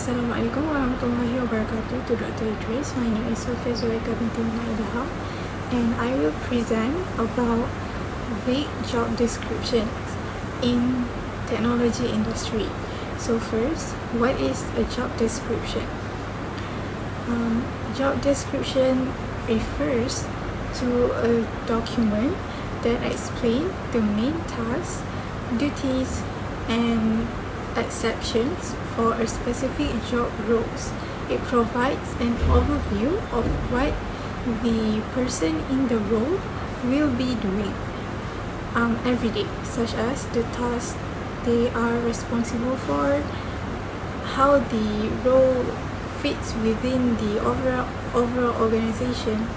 Assalamualaikum warahmatullahi wabarakatuh to Dr. Idris. My name is Sofiyya Zulaykha binti Edham, and I will present about vague job descriptions in technology industry. So first, what is a job description? Job description refers to a document that explains the main tasks, duties, and exceptions for a specific job roles. It provides an overview of what the person in the role will be doing every day, such as the tasks they are responsible for, how the role fits within the overall organization,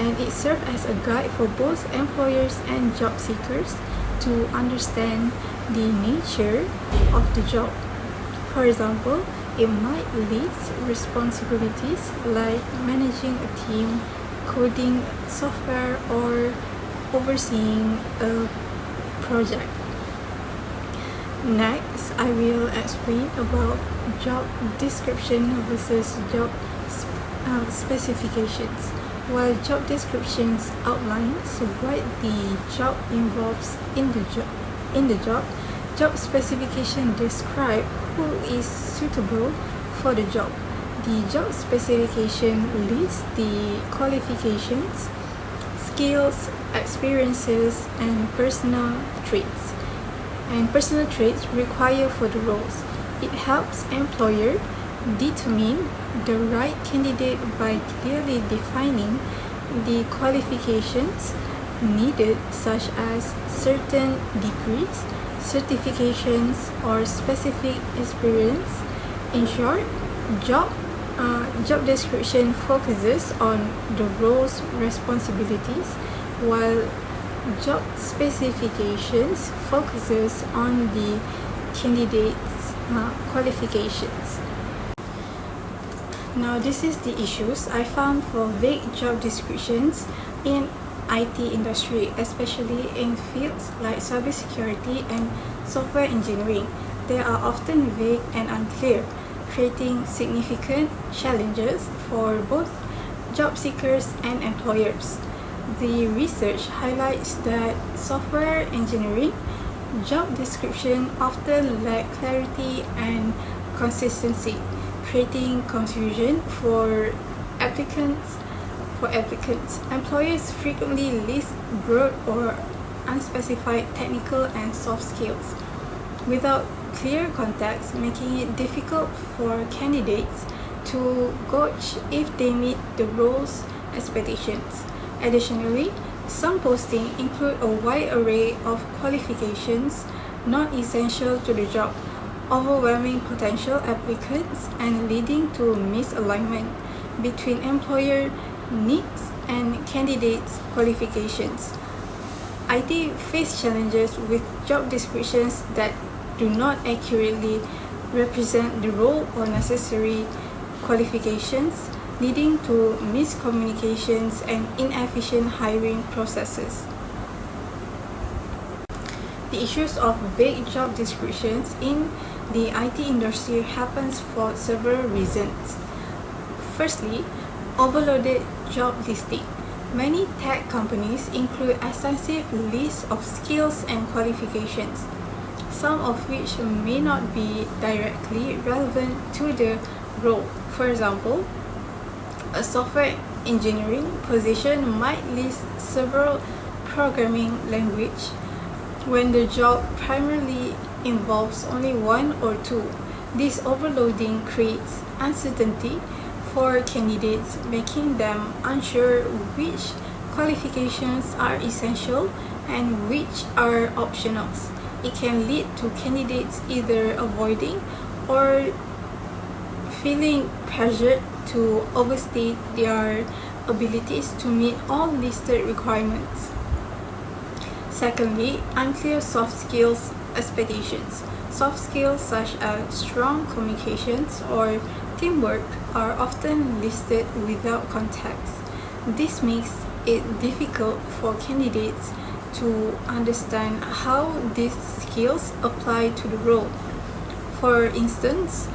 and it serves as a guide for both employers and job seekers to understand the nature of the job. For example, it might list responsibilities like managing a team, coding software, or overseeing a project. Next, I will explain about job description versus job specifications. While job descriptions outlines what the job involves in the job, job specification describe who is suitable for the job. The job specification lists the qualifications, skills, experiences, and personal traits required for the roles. It helps employer determine the right candidate by clearly defining the qualifications needed, such as certain degrees, certifications, or specific experience. In short, job description focuses on the role's responsibilities, while job specifications focuses on the candidate's qualifications. Now, this is the issues I found for vague job descriptions in IT industry, especially in fields like cybersecurity and software engineering. They are often vague and unclear, creating significant challenges for both job seekers and employers. The research highlights that software engineering job description often lack clarity and consistency, creating confusion for applicants. Employers frequently list broad or unspecified technical and soft skills without clear context, making it difficult for candidates to gauge if they meet the role's expectations. Additionally, some postings include a wide array of qualifications not essential to the job, overwhelming potential applicants and leading to misalignment between employer needs and candidates' qualifications. IT face challenges with job descriptions that do not accurately represent the role or necessary qualifications, leading to miscommunications and inefficient hiring processes. The issues of vague job descriptions in the IT industry happens for several reasons. Firstly, overloaded job listing. Many tech companies include extensive lists of skills and qualifications, some of which may not be directly relevant to the role. For example, a software engineering position might list several programming languages when the job primarily involves only one or two. This overloading creates uncertainty for candidates, making them unsure which qualifications are essential and which are optionals. It can lead to candidates either avoiding or feeling pressured to overstate their abilities to meet all listed requirements. Secondly, unclear soft skills expectations. Soft skills such as strong communications or teamwork are often listed without context. This makes it difficult for candidates to understand how these skills apply to the role. For instance,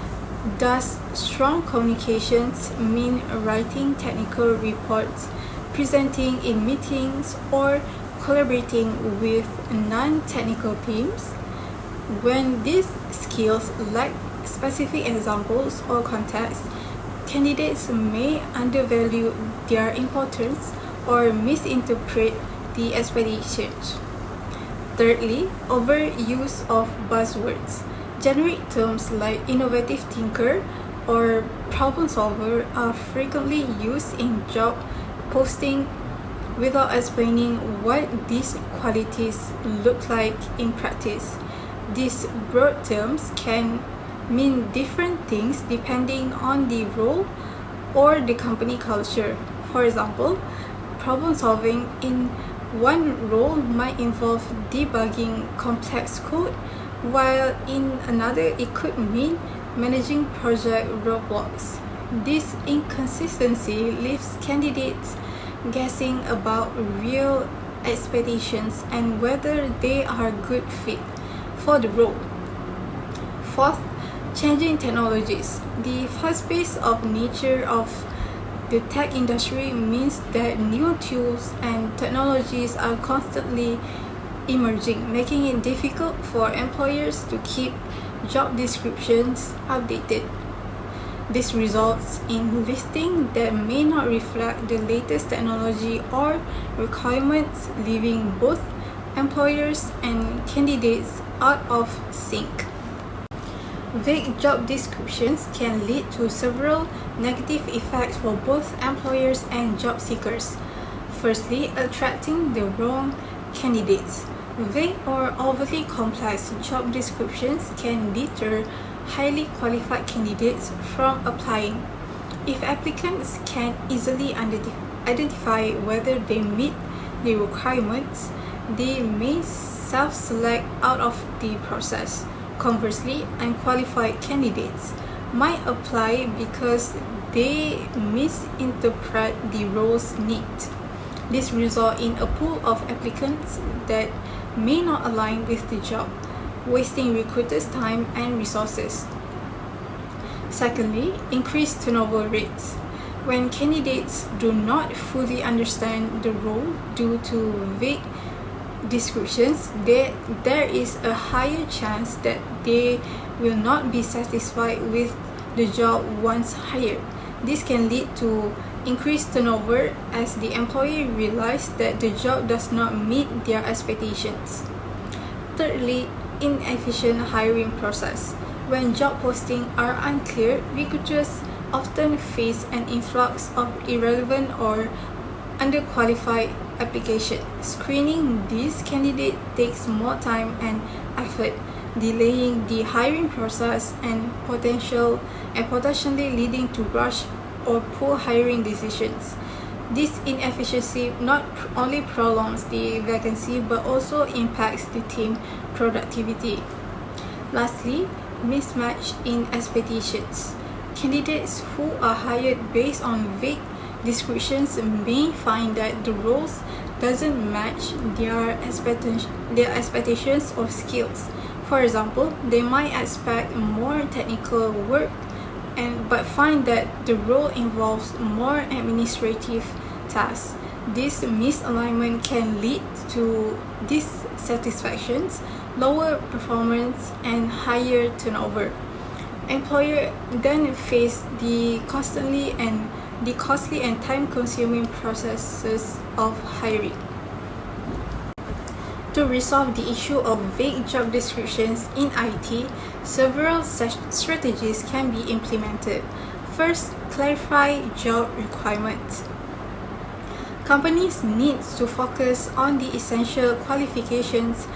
Does strong communications mean writing technical reports, presenting in meetings, or collaborating with non-technical teams? When these skills lack specific examples or context, candidates may undervalue their importance or misinterpret the expectations. Thirdly, overuse of buzzwords. Generic terms like innovative thinker or problem solver are frequently used in job posting without explaining what these qualities look like in practice. These broad terms can mean different things depending on the role or the company culture. For example, problem solving in one role might involve debugging complex code, while in another it could mean managing project roadblocks. This inconsistency leaves candidates guessing about real expectations and whether they are good fit for the role. Fourth, changing technologies. The fast-paced of nature of the tech industry means that new tools and technologies are constantly emerging, making it difficult for employers to keep job descriptions updated. This results in listings that may not reflect the latest technology or requirements, leaving both employers and candidates out of sync. Vague job descriptions can lead to several negative effects for both employers and job seekers. Firstly, attracting the wrong candidates. Vague or overly complex job descriptions can deter highly qualified candidates from applying. If applicants can easily identify whether they meet the requirements, they may self-select out of the process. Conversely, unqualified candidates might apply because they misinterpret the role's needs. This results in a pool of applicants that may not align with the job, wasting recruiters' time and resources. Secondly, increased turnover rates. When candidates do not fully understand the role due to vague descriptions, there is a higher chance that they will not be satisfied with the job once hired. This can lead to increased turnover as the employer realizes that the job does not meet their expectations. Thirdly, inefficient hiring process. When job postings are unclear, recruiters often face an influx of irrelevant or underqualified applications. Screening these candidates takes more time and effort, delaying the hiring process and potentially leading to rush or poor hiring decisions. This inefficiency not only prolongs the vacancy but also impacts the team productivity. Lastly, mismatch in expectations. Candidates who are hired based on vague descriptions may find that the roles doesn't match their expectations or skills. For example, they might expect more technical work but find that the role involves more administrative tasks. This misalignment can lead to dissatisfactions, lower performance, and higher turnover. Employers then face the costly and time-consuming processes of hiring. To resolve the issue of vague job descriptions in IT, several strategies can be implemented. First, clarify job requirements. Companies need to focus on the essential qualifications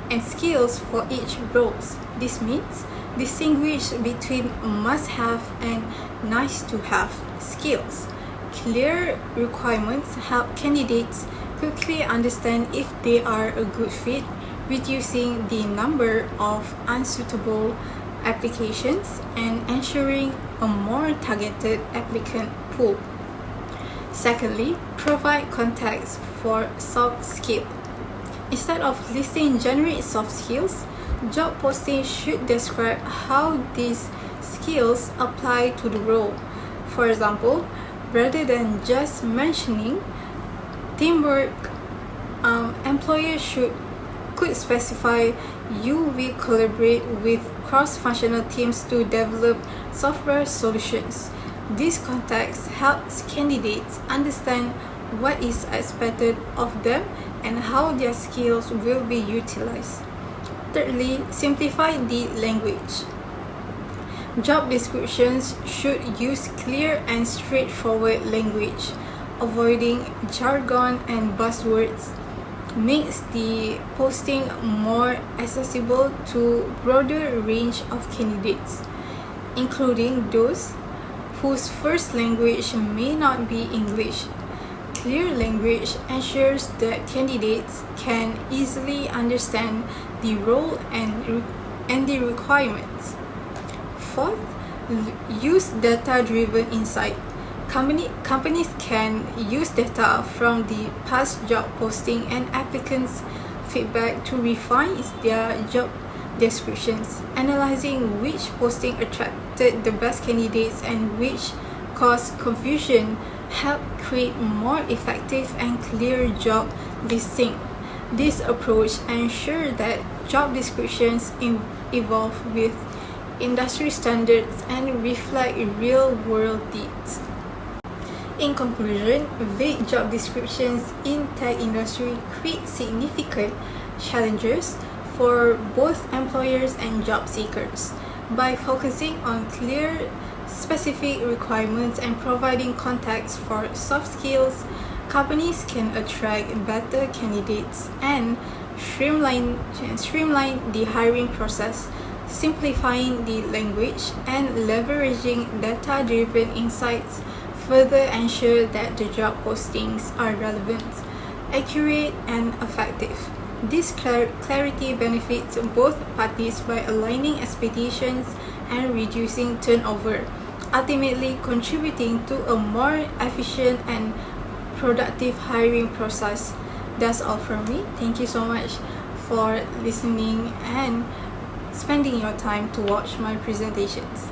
and skills for each role. This means distinguish between must-have and nice-to-have skills. Clear requirements help candidates quickly understand if they are a good fit, reducing the number of unsuitable applications and ensuring a more targeted applicant pool. Secondly, provide context for soft skills. Instead of listing generic soft skills, job postings should describe how these skills apply to the role. For example, rather than just mentioning teamwork, employers could specify you will collaborate with cross-functional teams to develop software solutions. This context helps candidates understand what is expected of them and how their skills will be utilized. Thirdly, simplify the language. Job descriptions should use clear and straightforward language. Avoiding jargon and buzzwords makes the posting more accessible to broader range of candidates, including those whose first language may not be English. Clear language ensures that candidates can easily understand the role and the requirements. Fourth, use data-driven insight. Companies can use data from the past job posting and applicants' feedback to refine their job descriptions, analyzing which posting attracted the best candidates and which caused confusion help create more effective and clear job listing. This approach ensures that job descriptions evolve with industry standards and reflect real-world needs. In conclusion, vague job descriptions in tech industry create significant challenges for both employers and job seekers. By focusing on clear, specific requirements and providing context for soft skills, companies can attract better candidates and streamline the hiring process, simplifying the language and leveraging data-driven insights further ensure that the job postings are relevant, accurate, and effective. This clarity benefits both parties by aligning expectations and reducing turnover, ultimately contributing to a more efficient and productive hiring process. That's all from me. Thank you so much for listening and spending your time to watch my presentations.